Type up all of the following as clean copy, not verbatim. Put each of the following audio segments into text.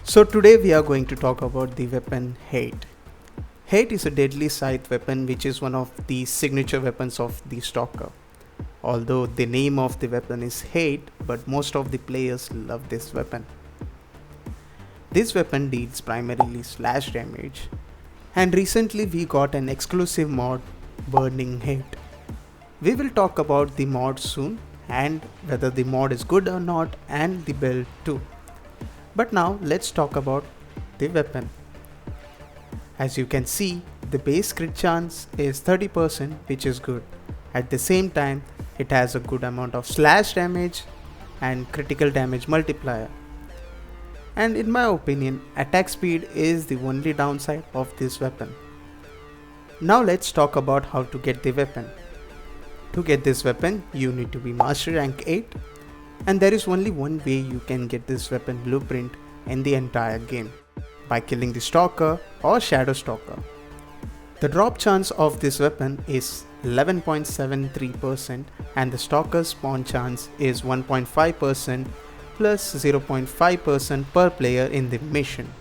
So today we are going to talk about the weapon Hate. Hate is a deadly scythe weapon which is one of the signature weapons of the Stalker. Although the name of the weapon is Hate, but most of the players love this weapon. This weapon deals primarily slash damage, and recently we got an exclusive mod, Burning Hate. We will talk about the mod soon and whether the mod is good or not and the build too. But now let's talk about the weapon. As you can see, the base crit chance is 30%, which is good. At the same time, it has a good amount of slash damage and critical damage multiplier. And in my opinion, attack speed is the only downside of this weapon. Now let's talk about how to get the weapon. To get this weapon, you need to be Master Rank 8. And there is only one way you can get this weapon blueprint in the entire game, by killing the Stalker or Shadow Stalker. The drop chance of this weapon is 11.73% and the Stalker's spawn chance is 1.5% plus 0.5% per player in the mission.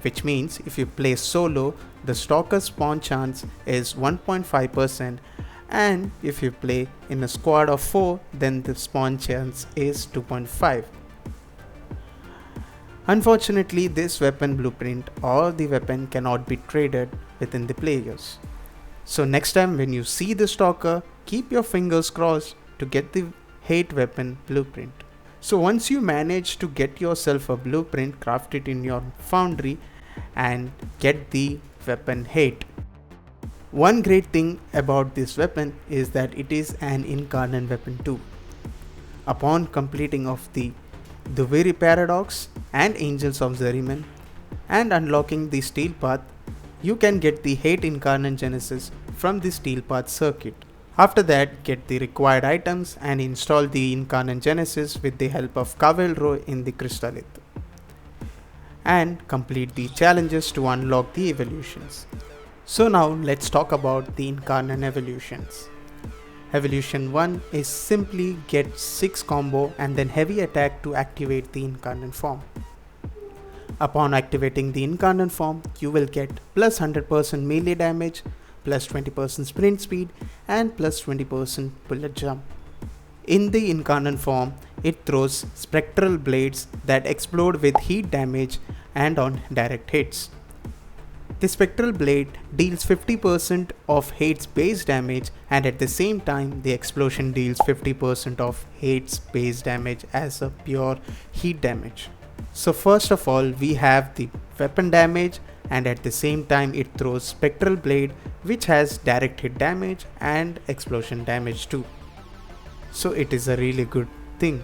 Which means if you play solo, the Stalker's spawn chance is 1.5%, and if you play in a squad of 4, then the spawn chance is 2.5. Unfortunately, this weapon blueprint or the weapon cannot be traded within the players. So next time when you see the Stalker, keep your fingers crossed to get the Hate weapon blueprint. So once you manage to get yourself a blueprint, craft it in your foundry and get the weapon Hate. One great thing about this weapon is that it is an Incarnon weapon too. Upon completing of the Very Paradox and Angels of Zeriman and unlocking the Steel Path, you can get the Hate Incarnon Genesis from the Steel Path circuit. After that, get the required items and install the Incarnon Genesis with the help of Cavalro in the Crystallith. And complete the challenges to unlock the evolutions. So now let's talk about the Incarnon Evolutions. Evolution 1 is simply get 6 combo and then heavy attack to activate the Incarnon form. Upon activating the Incarnon form, you will get plus 100% melee damage, plus 20% sprint speed and plus 20% bullet jump. In the Incarnon form, it throws spectral blades that explode with heat damage and on direct hits. The Spectral Blade deals 50% of Hate's base damage, and at the same time the explosion deals 50% of Hate's base damage as a pure heat damage. So first of all we have the weapon damage, and at the same time it throws Spectral Blade which has direct hit damage and explosion damage too. So it is a really good thing.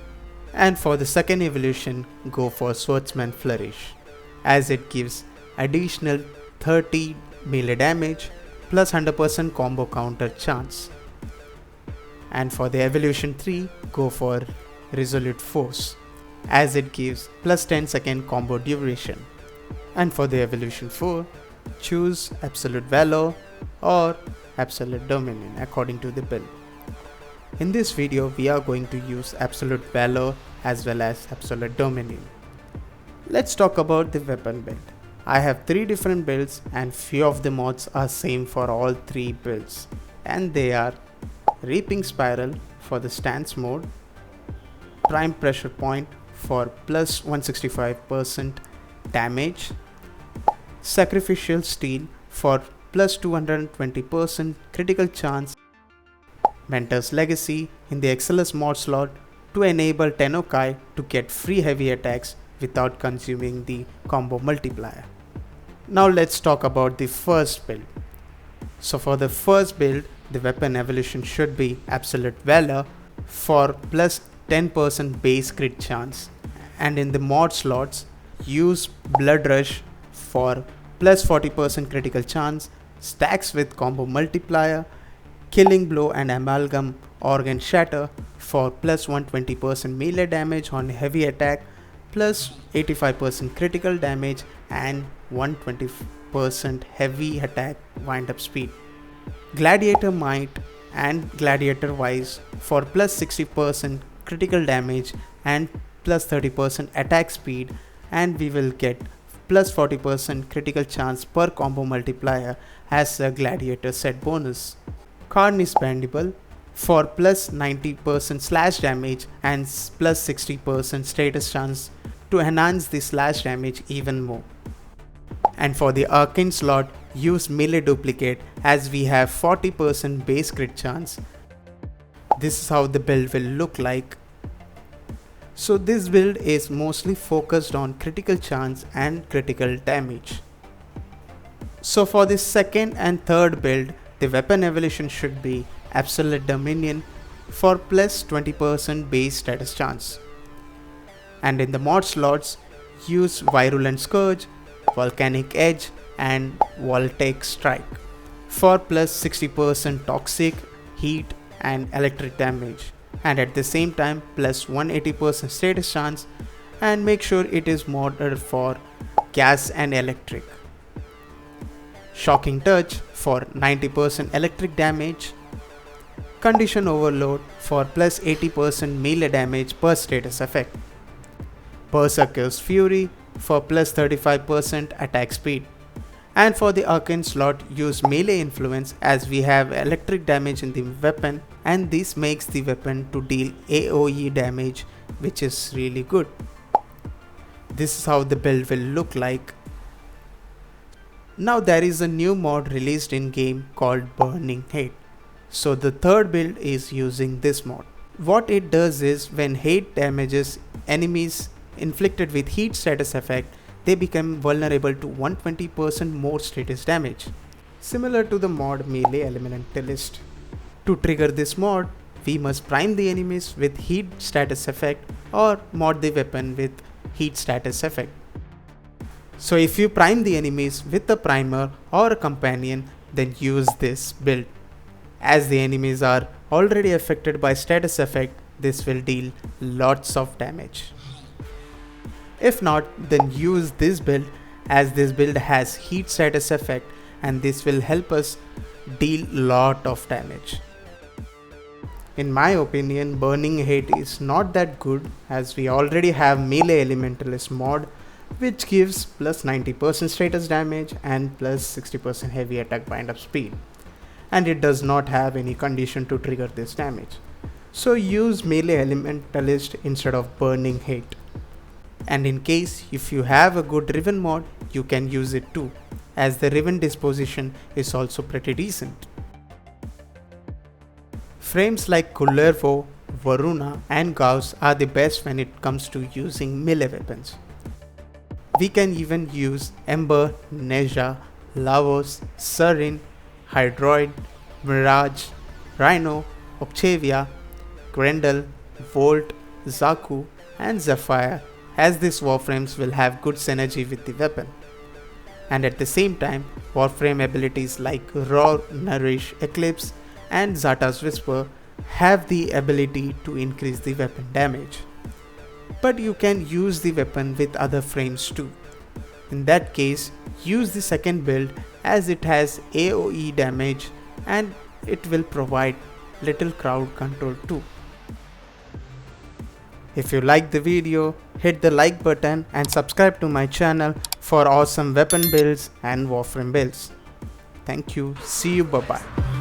And for the second evolution, go for Swordsman Flourish, as it gives additional 30 melee damage plus 100% combo counter chance. And for the evolution 3, go for Resolute Force, as it gives plus 10-second combo duration. And for the evolution 4, choose Absolute Valor or Absolute Dominion according to the build. In this video we are going to use Absolute Valor as well as Absolute Dominion. Let's talk about the weapon build. I have 3 different builds and few of the mods are same for all 3 builds, and they are Reaping Spiral for the stance mode, Prime Pressure Point for plus 165% damage, Sacrificial Steel for plus 220% critical chance, Mentor's Legacy in the XLS mod slot to enable Tenokai to get free heavy attacks without consuming the combo multiplier. Now let's talk about the first build. So for the first build, the weapon evolution should be Absolute Valor for plus 10% base crit chance, and in the mod slots use Blood Rush for plus 40% critical chance, stacks with combo multiplier, Killing Blow and Amalgam Organ Shatter for plus 120% melee damage on heavy attack, plus 85% critical damage and 120% heavy attack wind up speed. Gladiator Might and Gladiator Wise for plus 60% critical damage and plus 30% attack speed and we will get plus 40% critical chance per combo multiplier as a gladiator set bonus. Karn is bendable for plus 90% slash damage and plus 60% status chance to enhance the slash damage even more. And for the arcane slot, use melee duplicate as we have 40% base crit chance. This is how the build will look like. So this build is mostly focused on critical chance and critical damage. So for the second and third build, the weapon evolution should be Absolute Dominion for plus 20% base status chance. And in the mod slots, use Virulent Scourge, Volcanic Edge and Voltaic Strike for plus 60% toxic, heat and electric damage, and at the same time plus 180% status chance, and make sure it is modded for gas and electric. Shocking Touch for 90% electric damage. Condition Overload for plus 80% melee damage per status effect. Berserker's Fury for plus 35% attack speed. And for the arcane slot, use melee influence as we have electric damage in the weapon, and this makes the weapon to deal AoE damage, which is really good. This is how the build will look like. Now there is a new mod released in game called Burning Hate. So the third build is using this mod. What it does is when hate damages enemies inflicted with heat status effect, they become vulnerable to 120% more status damage, similar to the mod Melee Elementalist. To trigger this mod, we must prime the enemies with heat status effect or mod the weapon with heat status effect. So if you prime the enemies with a primer or a companion, then use this build. As the enemies are already affected by status effect, this will deal lots of damage. If not, then use this build as this build has heat status effect and this will help us deal lot of damage. In my opinion, Burning Hate is not that good as we already have Melee Elementalist mod, which gives plus 90% status damage and plus 60% heavy attack bind up speed, and it does not have any condition to trigger this damage. So use Melee Elementalist instead of Burning Hate. And in case if you have a good Riven mod, you can use it too, as the Riven disposition is also pretty decent. Frames like Kullervo, Varuna and Gauss are the best when it comes to using melee weapons. We can even use Ember, Neja, Lavos, Sarin, Hydroid, Mirage, Rhino, Octavia, Grendel, Volt, Zaku and Zephyr, as these Warframes will have good synergy with the weapon. And at the same time, Warframe abilities like Roar, Nourish, Eclipse and Zata's Whisper have the ability to increase the weapon damage. But you can use the weapon with other frames too. In that case, use the second build as it has AoE damage and it will provide little crowd control too. If you like the video, hit the like button and subscribe to my channel for awesome weapon builds and Warframe builds. Thank you. See you. Bye bye.